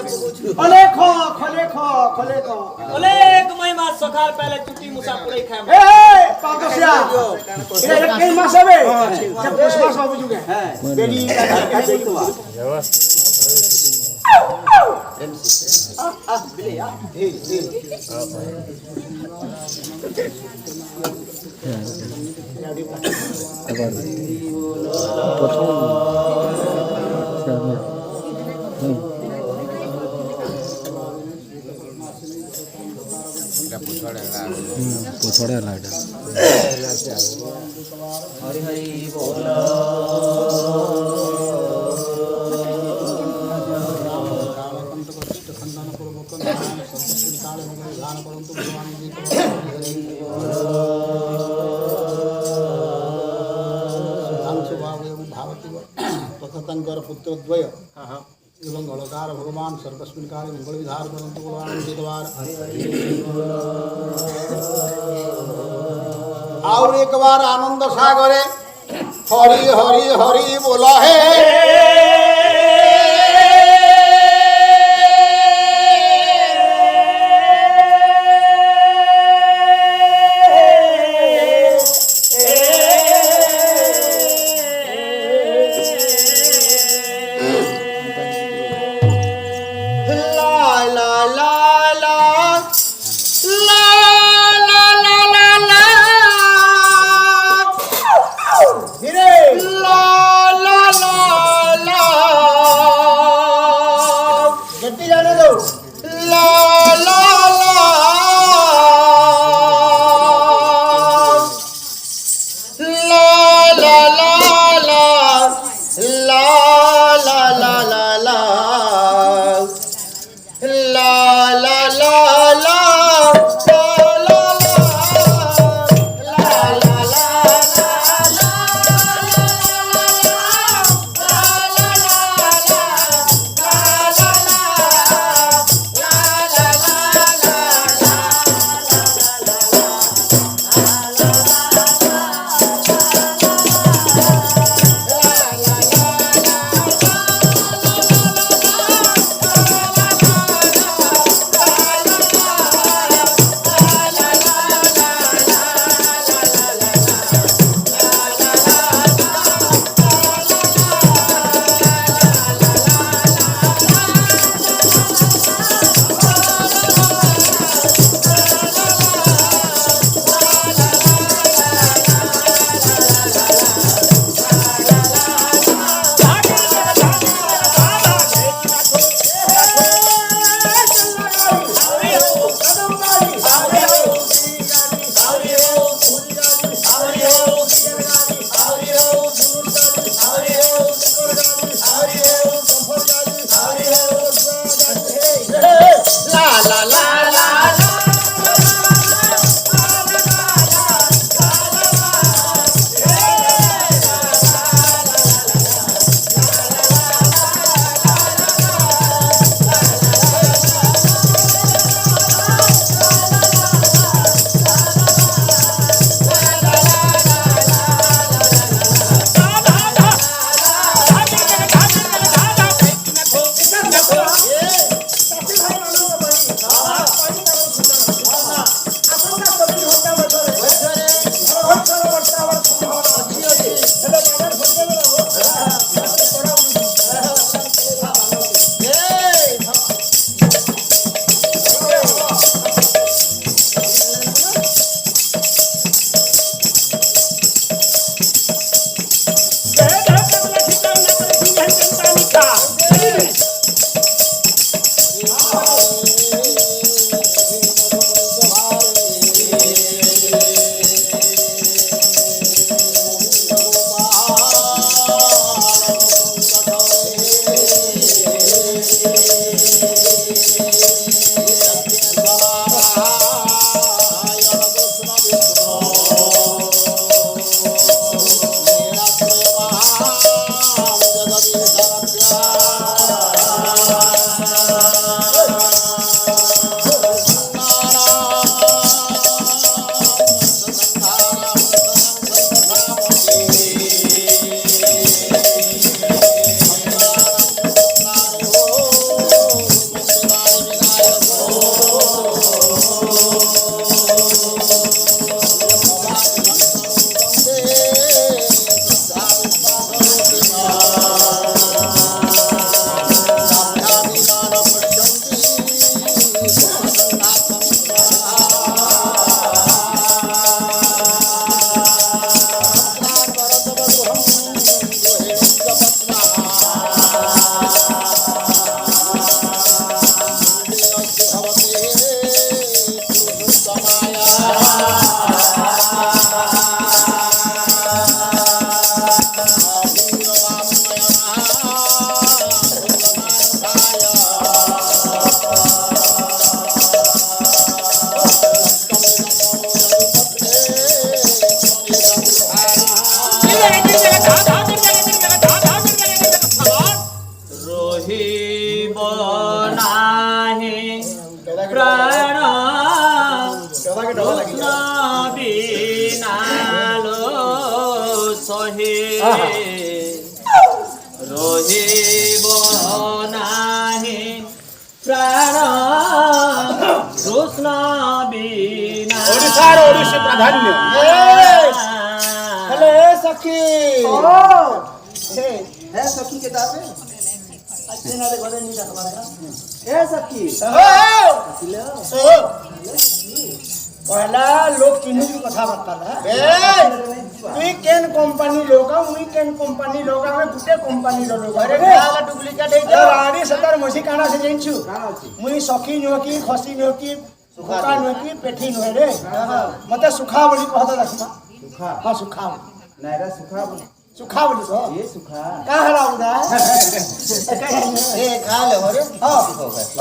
खले खो खले खो खले खो ओले एक महिमा सखार पहले चुटी मुसाफिर खाए ए पागसिया ये कई मास है जब 10 मास हो चुके हैं बेटी का बेटी तो बिले यार पोछड़ा लाडा हरि हरि बोल तथातंकर पुत्र द्वय एवं अलकार भगवान सर्वस्मिन काले मंगल विधार परंतु भगवान जितवार और एक बार आनंद सागरे हरि हरि हरि बोला है नाही प्राण কৃষ্ণ বিনালো সহে রহিব নাহি প্রাণ কৃষ্ণ বিনা ଓଡ଼ିଶାର ଓଡ଼ିଶୀ ପ୍ରାଧାନ୍ୟ ହେଲେ ସଖୀ है सखी के दावे ए सखी पहला लोग चिन्ह की कथा बार्ता तुई केन कंपनी लोग मुई केन कंपनी लोग हमें गुटे कंपनी रो लोग अरे वाला डुप्लीकेट है जा रानी सदर मसी काना से जइछु मुई सखी नो की खसी नो की सुखा नो की पेठी नो रे मते सुखा बोली कहता देखमा सुखा हां सुखा नायरा सुखा सुखा बोली तो ये सुखा का हला उदा ए खा ले रे हां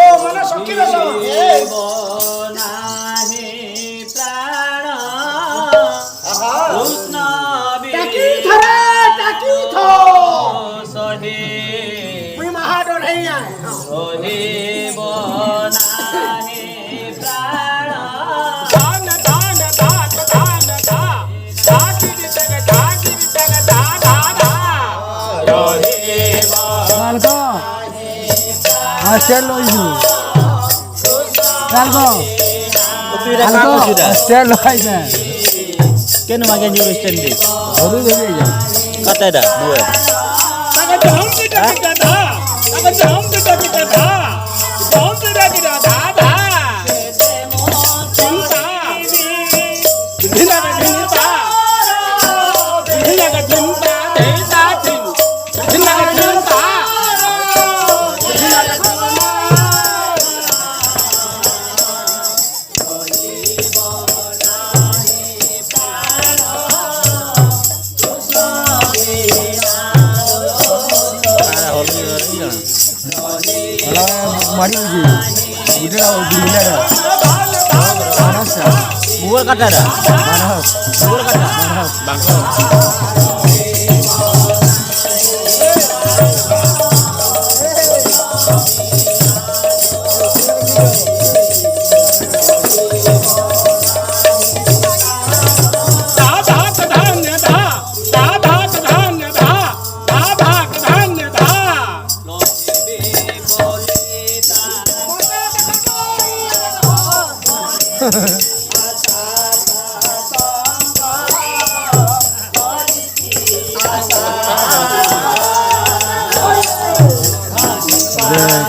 ओ मने सखी रे सब नाही प्राण কৃষ্ণ टाकी थरे टाकी थो সহে मुई महाडो नहीं आए রহিব নাহি প্রাণ धान धान धान धान धा धागिरी तग धा धा धा রহিব अलगो हॉस्टल लोइनु अलगो अलगो हॉस्टल लोइनु কেন মাগে নিউ স্ট্যান্ড দি अरु देबे जा কতটা দুয়ে तग धाम की तग धा तग धाम की तग धा धाम की तग धा धा चिंता धिना चिंता धिना चिंता देता धिना चिंता मारी उजी उडरा उडीला मानस মুগল কাটারা मानस মুগল কাটা বাংলা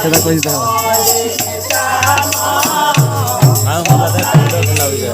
केदा कोई दा हां मला तर सुंदर लावली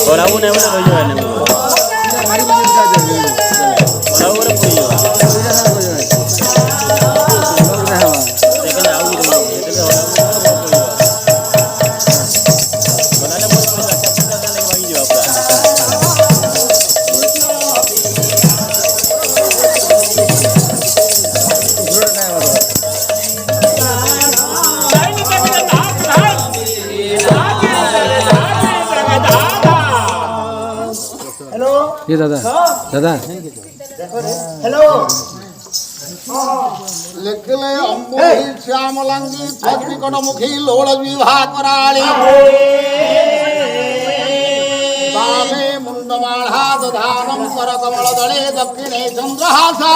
Orang pun yang mana kau jual ni? मारी उजी जा जा Orang pun kau jual. Lekin aku itu, itu kan orang pun kau jual. Mana ada pun kau jual, siapa yang lagi bagi ये दादा दादा हेलो লেখলে অম্বুহি শ্যামলাঙ্গি তদ্বিকটমুখী লোল বিভা করালি বামে মুন্ডমাঢ়া দধানম কর কমল দলে দক্ষিণে চন্দ্রহাসা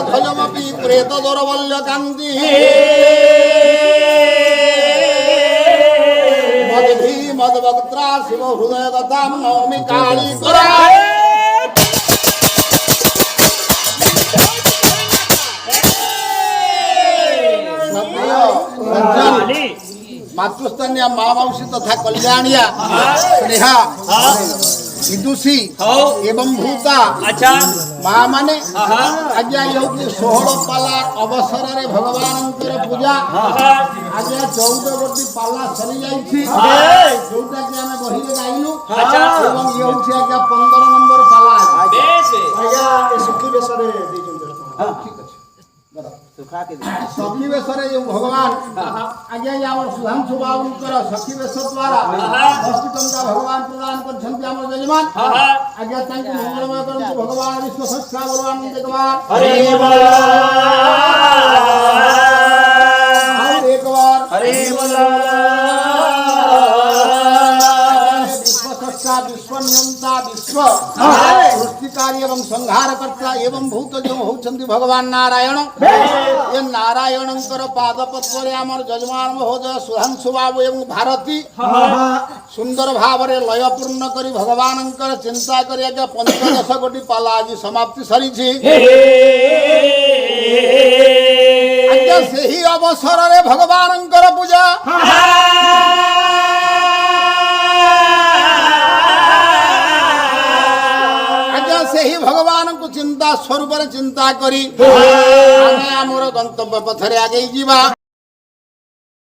ধ্বজমপি প্রেত দৌরবল্য কান্তি মদভক্ত্রা শিব হৃদয় কথাম নৌমি কালী করা ମାତୃସ୍ଥାନୀୟ ମା ମାଉସୀ ତଥା କଲ୍ୟାଣିଆ ସ୍ନେହା ବିଦୁଷୀ ଏବଂ ଭୂତା ମା ମାନେ ଆଜ୍ଞା ହେଉଛି 16 ପାଲା ଅବସରରେ ଭଗବାନଙ୍କର ପୂଜା ଆଜ୍ଞା 14 ଗୋଟି ପାଲା ସରିଯାଇଛି ଯୋଉଟାକି ଆମେ ବହିରେ ଗାଇଲୁ ଏବଂ ଇଏ ହେଉଛି ଆଜ୍ଞା 15 ନମ୍ବର ପାଲା ଆଜ୍ଞା ଏ ସୁଖୀ ବେଶରେ ଦେଇଛନ୍ତି ଠିକ ଅଛି ସଖୀ ବେଶରେ ଯେଉଁ ଭଗବାନ ଆଜ୍ଞା ଆମର ସୁଧାଂଶୁ ବାବୁଙ୍କର ସଖୀ ବେଶ ଦ୍ୱାରା 10 ଟଙ୍କା ଭଗବାନ ପ୍ରଦାନ କରିଛନ୍ତି ଆମର ଯଜମାନ ଆଜ୍ଞା ତାଙ୍କୁ ମଙ୍ଗଳମୟ କରନ୍ତୁ ଭଗବାନ ବିଶ୍ୱ ସଂସ୍ଥା ଭଗବାନ ଦେଖବାର ହରେ ବୋଲ ଆଉ एकबार हरे बोल विश्व संस्था विश्व नियंता विश्व सृष्टिकारी एवं संहारकर्ता एवं भूत जो होउछंती भगवान नारायण ये नारायणंकर पाद पद्मरे आमर जजमान महोदय सुधांशु बाबू एवं भारती सुंदर भावरे लयपूर्ण करी भगवानंकर चिंता करी आज्ञा 15 गोटी पाला आज समाप्ति सरीछि आज्ञा सेही अवसर रे भगवानंकर पूजा आज्ञा सेही भगवान को चिंता स्वरूप चिंता करी आमे आमर गंतव्य पथरे आगे जीवा।